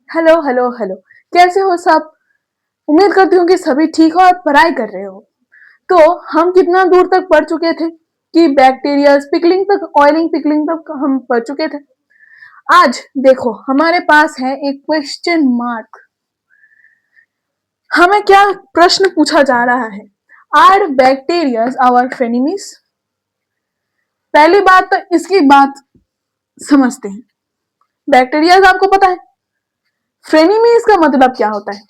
Hello hello hello. कैसे हो सब? उम्मीद करती हूँ कि सभी ठीक हो और पढ़ाई कर रहे हो। तो हम कितना दूर तक पढ़ चुके थे कि बैक्टीरिया पिकलिंग तक, ऑयलिंग पिकलिंग तक हम पढ़ चुके थे। आज देखो हमारे पास है एक क्वेश्चन मार्क। हमें क्या प्रश्न पूछा जा रहा है? Are bacteria our frenemies? पहली बात तो इसकी बात समझते हैं। बैक्टीरिया आपको पता है, फ्रेनिमीज का मतलब क्या होता है?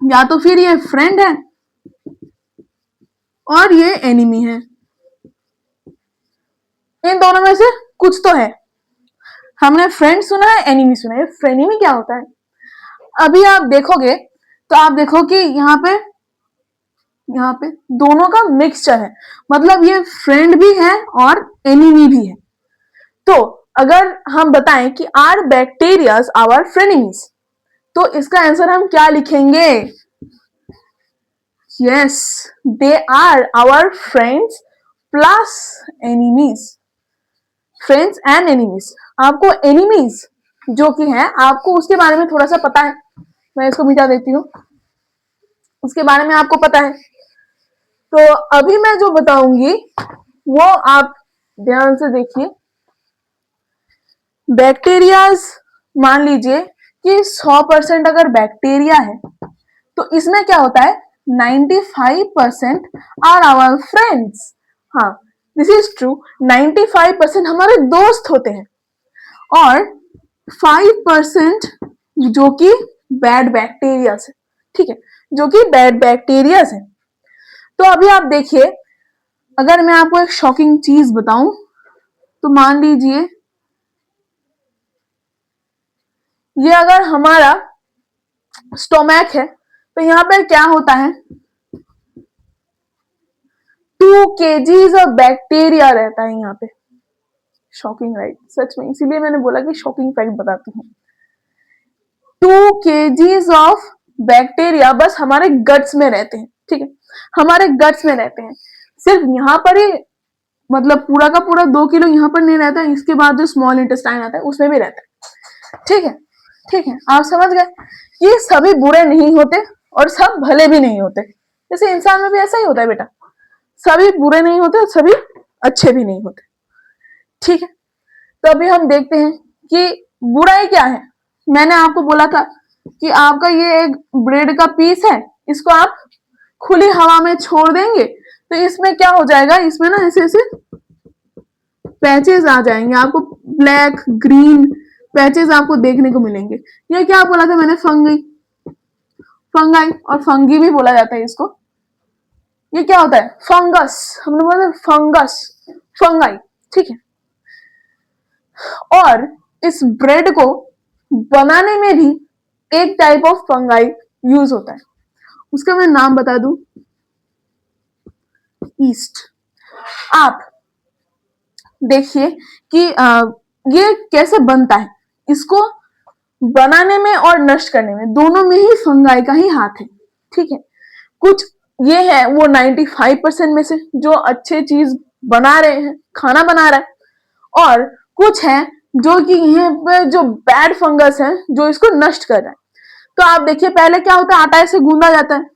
या तो फिर ये फ्रेंड है और ये एनिमी है। इन दोनों में से कुछ तो है। हमने फ्रेंड सुना है, एनिमी सुना है। फ्रेनिमी क्या होता है? अभी आप देखोगे तो आप देखो कि यहाँ पे दोनों का मिक्सचर है, मतलब ये फ्रेंड भी है और एनिमी भी है। तो अगर हम बताएं कि आर बैक्टीरियाज आवर फ्रेनिमीज, तो इसका आंसर हम क्या लिखेंगे? Yes, they are our friends plus enemies. Friends and enemies. आपको एनिमीज जो कि है, आपको उसके बारे में थोड़ा सा पता है। मैं इसको मिटा देती हूँ। उसके बारे में आपको पता है, तो अभी मैं जो बताऊंगी वो आप ध्यान से देखिए। बैक्टीरियाज, मान लीजिए कि 100% अगर बैक्टीरिया है तो इसमें क्या होता है? 95% आर आवर फ्रेंड्स। हाँ, दिस इज ट्रू। 95% हमारे दोस्त होते हैं और 5% जो कि बैड बैक्टीरिया है। ठीक है, जो कि बैड बैक्टीरिया है। तो अभी आप देखिए, अगर मैं आपको एक शॉकिंग चीज बताऊं तो मान लीजिए ये अगर हमारा स्टोमैक है तो यहाँ पे क्या होता है? 2 kgs ऑफ बैक्टीरिया रहता है यहाँ पे। Shocking, right? सच में, इसीलिए मैंने बोला कि शॉकिंग फैक्ट बताती हूँ। 2 kgs ऑफ बैक्टीरिया बस हमारे गट्स में रहते हैं। ठीक है, हमारे गट्स में रहते हैं। सिर्फ यहाँ पर ही, मतलब पूरा का पूरा 2 किलो यहाँ पर नहीं रहता है, इसके बाद जो स्मॉल इंटेस्टाइन आता है उसमें भी रहता है। ठीक है, ठीक है, आप समझ गए कि सभी बुरे नहीं होते और सब भले भी नहीं होते। जैसे इंसान में भी ऐसा ही होता है बेटा, सभी बुरे नहीं होते और सभी अच्छे भी नहीं होते। ठीक है, तो अभी हम देखते हैं कि बुराई क्या है। मैंने आपको बोला था कि आपका ये एक ब्रेड का पीस है, इसको आप खुली हवा में छोड़ देंगे तो इसमें क्या हो जाएगा? इसमें ना ऐसे ऐसे पैचेस आ जाएंगे, आपको ब्लैक ग्रीन पैचेस आपको देखने को मिलेंगे। ये क्या बोला था मैंने? फंगी, फंगाई और फंगी भी बोला जाता है इसको। ये क्या होता है? फंगस। हमने बोला फंगस, फंगाई। ठीक है, और इस ब्रेड को बनाने में भी एक टाइप ऑफ फंगाई यूज होता है। उसका मैं नाम बता दूं, ईस्ट। आप देखिए कि ये कैसे बनता है। इसको बनाने में और नष्ट करने में, दोनों में ही फंगाई का ही हाथ है। ठीक है, कुछ ये है वो 95% में से जो अच्छे चीज बना रहे हैं, खाना बना रहा है, और कुछ है जो कि यहाँ पे जो बैड फंगस है जो इसको नष्ट कर रहा है। तो आप देखिए, पहले क्या होता है? आटा ऐसे गूंदा जाता है।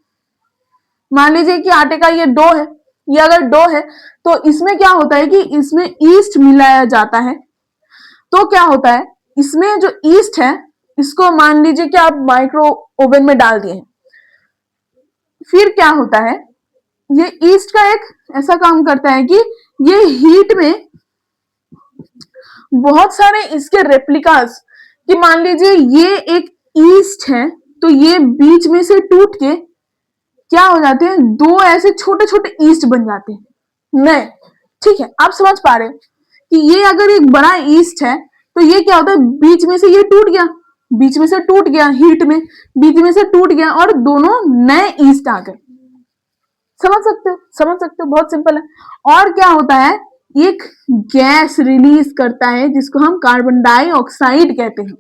मान लीजिए कि आटे का ये डो है, ये अगर डो है तो इसमें क्या होता है कि इसमें ईस्ट मिलाया जाता है। तो क्या होता है, इसमें जो ईस्ट है इसको मान लीजिए कि आप माइक्रो ओवन में डाल दिए हैं। फिर क्या होता है, ये ईस्ट का एक ऐसा काम करता है कि ये हीट में बहुत सारे इसके रेप्लिकास, कि मान लीजिए ये एक ईस्ट है तो ये बीच में से टूट के क्या हो जाते हैं? दो ऐसे छोटे छोटे ईस्ट बन जाते हैं नए। ठीक है, आप समझ पा रहे हैं कि ये अगर एक बड़ा ईस्ट है तो ये क्या होता है? बीच में से ये टूट गया, बीच में से टूट गया हीट में, बीच में से टूट गया और दोनों नए ईस्ट आ गए। समझ सकते हो? समझ सकते हो, बहुत सिंपल है। और क्या होता है? एक गैस रिलीज करता है जिसको हम कार्बन डाइऑक्साइड कहते हैं।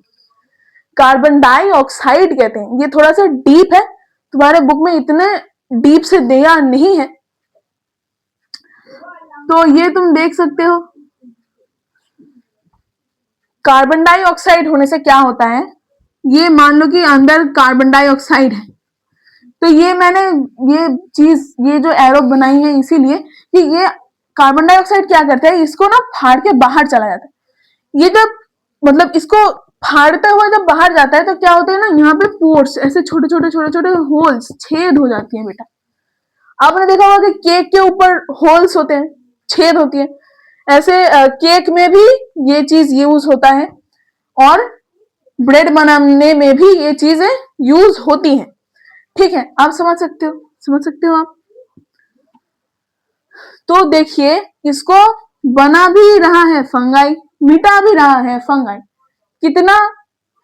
कार्बन डाइऑक्साइड कहते हैं। ये थोड़ा सा डीप है, तुम्हारे बुक में इतने डीप से दिया नहीं है, तो ये तुम देख सकते हो। कार्बन डाइऑक्साइड होने से क्या होता है? ये मान लो कि अंदर कार्बन डाइऑक्साइड है, तो ये मैंने ये चीज ये जो एरो बनाई है इसीलिए कि ये कार्बन डाइऑक्साइड क्या करता है, इसको ना फाड़ के बाहर चला जाता है। ये जब मतलब इसको फाड़ते हुए जब बाहर जाता है तो क्या होता है ना, यहाँ पे पोर्स ऐसे छोटे छोटे छोटे छोटे होल्स छेद हो जाती है बेटा। आपने देखा होगा कि केक के ऊपर होल्स होते हैं, छेद होती है, ऐसे केक में भी ये चीज यूज होता है और ब्रेड बनाने में भी ये चीजें यूज होती हैं। ठीक है, आप समझ सकते हो, समझ सकते हो आप। तो देखिए इसको बना भी रहा है फंगाई, मिटा भी रहा है फंगाई, कितना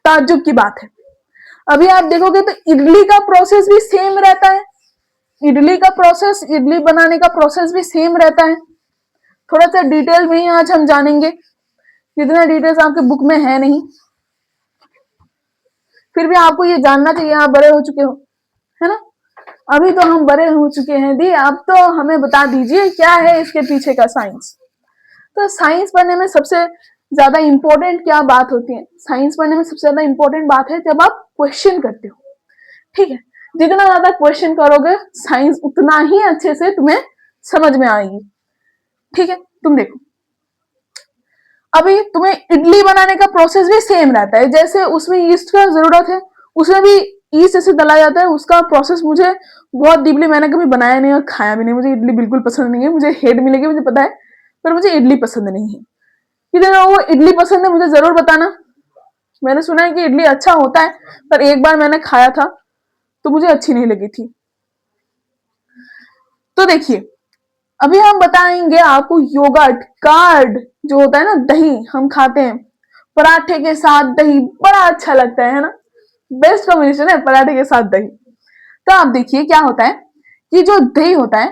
ताज्जुब की बात है। अभी आप देखोगे तो इडली का प्रोसेस भी सेम रहता है, इडली का प्रोसेस, इडली बनाने का प्रोसेस भी सेम रहता है। थोड़ा सा डिटेल में ही आज हम जानेंगे, जितना डिटेल्स आपके बुक में है नहीं, फिर भी आपको ये जानना चाहिए, आप बड़े हो चुके हो, है ना। अभी तो हम बड़े हो चुके हैं दी, अब तो हमें बता दीजिए क्या है इसके पीछे का साइंस। तो साइंस पढ़ने में सबसे ज्यादा इंपॉर्टेंट क्या बात होती है, साइंस पढ़ने में सबसे ज्यादा इंपॉर्टेंट बात है जब आप क्वेश्चन करते हो। ठीक है, जितना ज्यादा क्वेश्चन करोगे साइंस उतना ही अच्छे से तुम्हें समझ में आएगी। ठीक है, तुम देखो अभी तुम्हें इडली बनाने का प्रोसेस भी सेम रहता है, जैसे उसमें ईस्ट का जरूरत है, उसमें भी ईस्ट ऐसे दला जाता है। उसका प्रोसेस मुझे बहुत डीपली, मैंने कभी बनाया नहीं और खाया भी नहीं, मुझे इडली बिल्कुल पसंद नहीं है, मुझे हेड मिलेगी मुझे पता है, पर मुझे इडली पसंद नहीं है। कितने लोगों को इडली पसंद है मुझे जरूर बताना। मैंने सुना है कि इडली अच्छा होता है, पर एक बार मैंने खाया था तो मुझे अच्छी नहीं लगी थी। तो देखिए अभी हम बताएंगे आपको योगर्ट, कार्ड जो होता है ना, दही हम खाते हैं पराठे के साथ, दही बड़ा अच्छा लगता है ना, बेस्ट कॉम्बिनेशन है पराठे के साथ दही। तो आप देखिए क्या होता है कि जो दही होता है,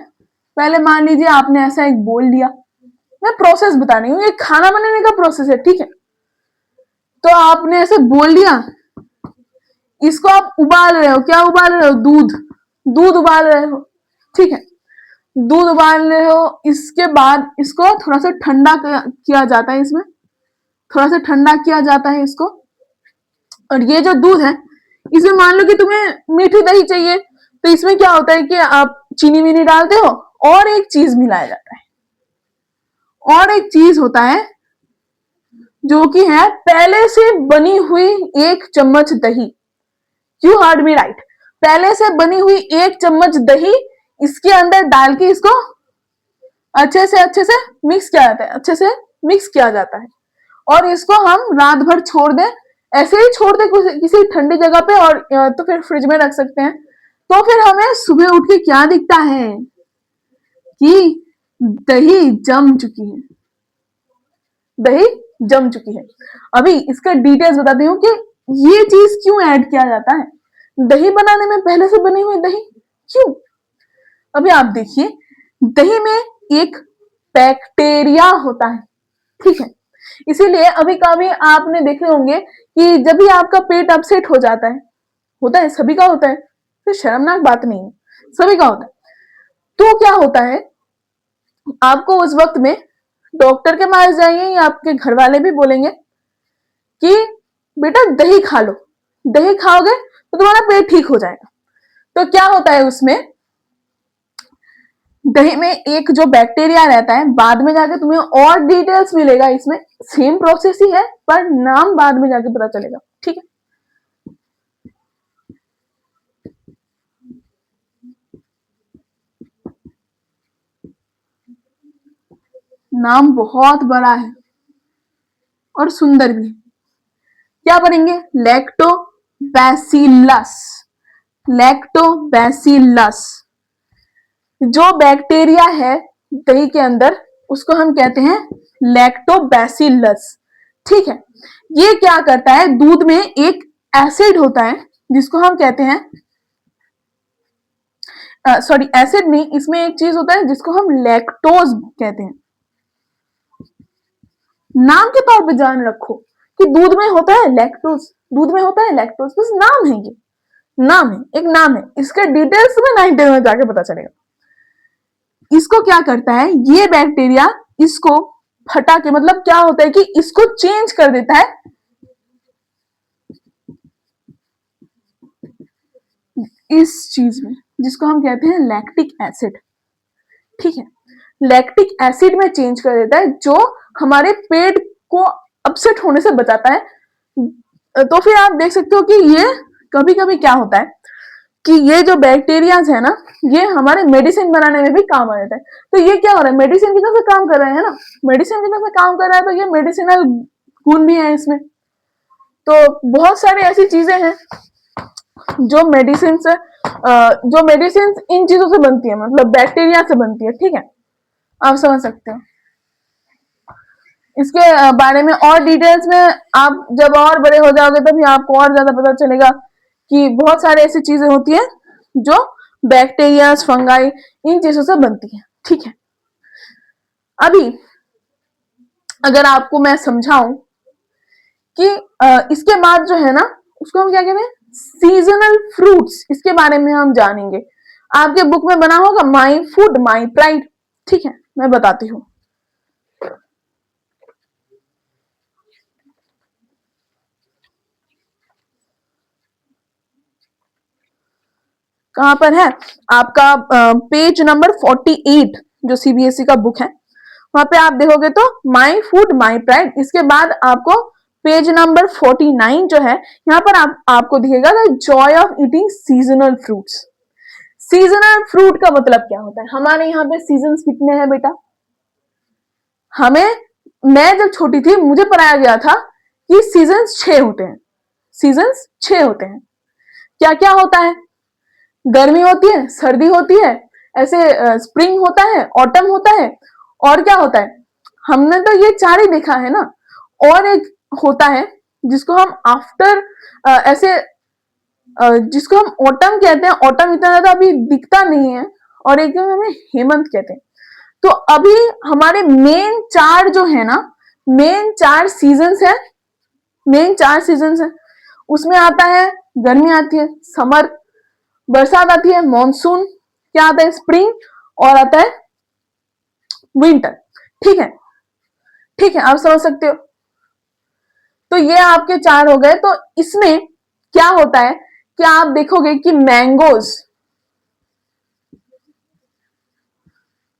पहले मान लीजिए आपने ऐसा एक बोल लिया, मैं प्रोसेस बता रही हूँ, ये खाना बनाने का प्रोसेस है, ठीक है। तो आपने ऐसे बोल दिया, इसको आप उबाल रहे हो, क्या उबाल रहे हो, दूध, दूध उबाल रहे हो, ठीक है। दूध उबाल रहे हो, इसके बाद इसको थोड़ा सा ठंडा किया जाता है, इसमें थोड़ा सा ठंडा किया जाता है इसको। और ये जो दूध है, इसमें मान लो कि तुम्हें मीठी दही चाहिए, तो इसमें क्या होता है कि आप चीनी वीनी डालते हो, और एक चीज मिलाया जाता है, और एक चीज होता है जो कि है पहले से बनी हुई एक चम्मच दही। यू हर्ड मी राइट, पहले से बनी हुई एक चम्मच दही इसके अंदर डाल के इसको अच्छे से मिक्स किया जाता है, अच्छे से मिक्स किया जाता है। और इसको हम रात भर छोड़ दें, ऐसे ही छोड़ दें किसी ठंडी जगह पे, और तो फिर फ्रिज में रख सकते हैं। तो फिर हमें सुबह उठ के क्या दिखता है कि दही जम चुकी है, दही जम चुकी है। अभी इसका डिटेल्स बताती हूँ कि ये चीज क्यों ऐड किया जाता है दही बनाने में, पहले से बनी हुई दही क्यों। अभी आप देखिए दही में एक बैक्टीरिया होता है, ठीक है। इसीलिए अभी कभी आपने देखे होंगे कि जब भी आपका पेट अपसेट हो जाता है, होता है, सभी का होता है, तो शर्मनाक बात नहीं है, सभी का होता है। तो क्या होता है, आपको उस वक्त में डॉक्टर के पास जाइए, या आपके घर वाले भी बोलेंगे कि बेटा दही खा लो, दही खाओगे तो तुम्हारा पेट ठीक हो जाएगा। तो क्या होता है उसमें, दही में एक जो बैक्टीरिया रहता है, बाद में जाके तुम्हें और डिटेल्स मिलेगा, इसमें सेम प्रोसेस ही है पर नाम बाद में जाके पता चलेगा, ठीक है। नाम बहुत बड़ा है और सुंदर भी। क्या पढ़ेंगे, लैक्टोबैसिलस, लैक्टोबैसिलस जो बैक्टीरिया है दही के अंदर, उसको हम कहते हैं लैक्टोबैसिलस, ठीक है। ये क्या करता है, दूध में एक एसिड होता है जिसको हम कहते हैं, सॉरी एसिड नहीं, इसमें एक चीज होता है जिसको हम लैक्टोज कहते हैं। नाम के तौर पे जान रखो कि दूध में होता है लैक्टोज, दूध में होता है लैक्टोज, बस नाम है, ये नाम है, एक नाम है, इसका डिटेल्स में 9th में जाके पता चलेगा। इसको क्या करता है ये बैक्टीरिया, इसको हटा के, मतलब क्या होता है कि इसको चेंज कर देता है, इस चीज में जिसको हम कहते हैं लैक्टिक एसिड। ठीक है, लैक्टिक एसिड में चेंज कर देता है जो हमारे पेट को अपसेट होने से बचाता है। तो फिर आप देख सकते हो कि ये कभी कभी क्या होता है कि ये जो बैक्टीरियाज है ना, ये हमारे मेडिसिन बनाने में भी काम आ जाता है। तो ये क्या हो रहा है, मेडिसिन की तरफ से काम कर रहे हैं ना, मेडिसिन की तरफ से काम कर रहा है, तो ये मेडिसिनल गुण भी है इसमें। तो बहुत सारी ऐसी चीजें हैं जो मेडिसिन इन चीजों से बनती है, मतलब बैक्टीरिया से बनती है। ठीक है, आप समझ सकते हो। इसके बारे में और डिटेल्स में आप जब और बड़े हो जाओगे तभी आपको और ज्यादा पता चलेगा कि बहुत सारी ऐसी चीजें होती है जो बैक्टीरिया, फंगाई, इन चीजों से बनती है। ठीक है, अभी अगर आपको मैं समझाऊं कि इसके बाद जो है ना, उसको हम क्या कहते हैं, सीजनल फ्रूट्स, इसके बारे में हम जानेंगे। आपके बुक में बना होगा माई फूड माई प्राइड। ठीक है, मैं बताती हूँ। कहां पर है आपका पेज नंबर 48 जो सीबीएसई का बुक है, वहां पे आप देखोगे तो माई फूड माई प्राइड। इसके बाद आपको पेज नंबर 49 जो है, यहाँ पर आपको दिखेगा the Joy of eating seasonal fruits. Seasonal fruit का मतलब क्या होता है? हमारे यहाँ पे सीजन्स कितने हैं बेटा? मैं जब छोटी थी मुझे पढ़ाया गया था कि सीजन्स 6 होते हैं। सीजन्स 6 होते हैं। क्या क्या होता है? गर्मी होती है, सर्दी होती है, ऐसे स्प्रिंग होता है, ऑटम होता है, और क्या होता है? हमने तो ये 4 ही देखा है ना। और एक होता है जिसको हम आफ्टर ऐसे जिसको हम ऑटम कहते हैं। ऑटम इतना ज्यादा अभी दिखता नहीं है। और एक हमें हेमंत कहते हैं। तो अभी हमारे मेन 4 जो है ना, मेन 4 सीजन्स है। मेन 4 सीजन्स है, उसमें आता है गर्मी, आती है समर, बरसात आती है मॉनसून, क्या आता है स्प्रिंग, और आता है विंटर। ठीक है, ठीक है, आप समझ सकते हो। तो ये आपके 4 हो गए। तो इसमें क्या होता है कि आप देखोगे कि मैंगोज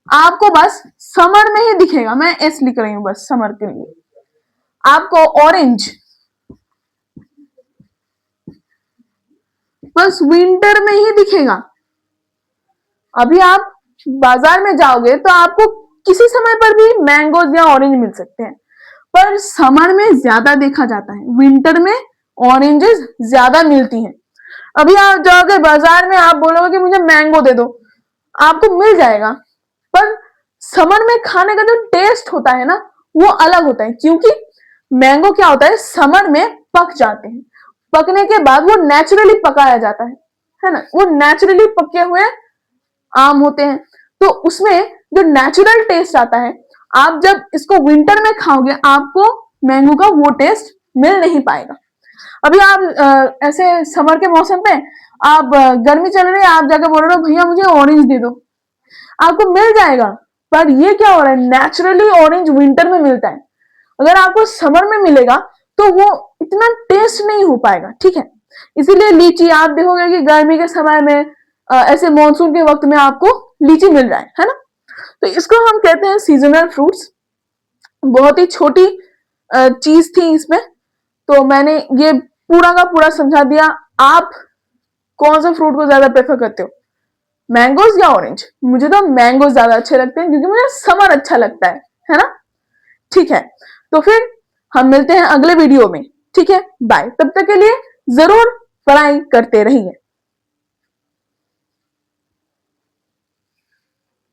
आपको बस समर में ही दिखेगा। मैं एस लिख रही हूं बस समर के लिए। आपको ऑरेंज बस विंटर में ही दिखेगा। अभी आप बाजार में जाओगे तो आपको किसी समय पर भी मैंगोज या ऑरेंज मिल सकते हैं, पर समर में ज्यादा देखा जाता है, विंटर में ऑरेंजेस ज्यादा मिलती हैं। अभी आप जाओगे बाजार में, आप बोलोगे कि मुझे मैंगो दे दो, आपको मिल जाएगा, पर समर में खाने का जो टेस्ट होता है ना, वो अलग होता है। क्योंकि मैंगो क्या होता है, समर में पक जाते हैं, पकने के बाद वो नेचुरली पकाया जाता है ना, वो नेचुरली पके हुए आम होते हैं। तो उसमें जो नेचुरल टेस्ट आता है, आप जब इसको विंटर में खाओगे आपको मैंगो का वो टेस्ट मिल नहीं पाएगा। अभी आप ऐसे समर के मौसम में आप गर्मी चल रही है, आप जाकर बोल रहे हो भैया मुझे ऑरेंज दे दो, आपको मिल जाएगा। पर ये क्या हो रहा है, नेचुरली ऑरेंज विंटर में मिलता है, अगर आपको समर में मिलेगा तो वो इतना टेस्ट नहीं हो पाएगा। ठीक है, इसीलिए लीची आप देखोगे कि गर्मी के समय में ऐसे मॉनसून के वक्त में आपको लीची मिल रहा है ना। तो इसको हम कहते हैं सीजनल फ्रूट्स। बहुत ही छोटी चीज थी इसमें, तो मैंने ये पूरा का पूरा समझा दिया। आप कौन सा फ्रूट को ज्यादा प्रेफर करते हो, मैंगोज या ऑरेंज? मुझे तो मैंगोज ज्यादा अच्छे लगते हैं क्योंकि मुझे समर अच्छा लगता है ना। ठीक है, तो फिर हम मिलते हैं अगले वीडियो में। ठीक है, बाय। तब तक के लिए जरूर पढ़ाई करते रहिए।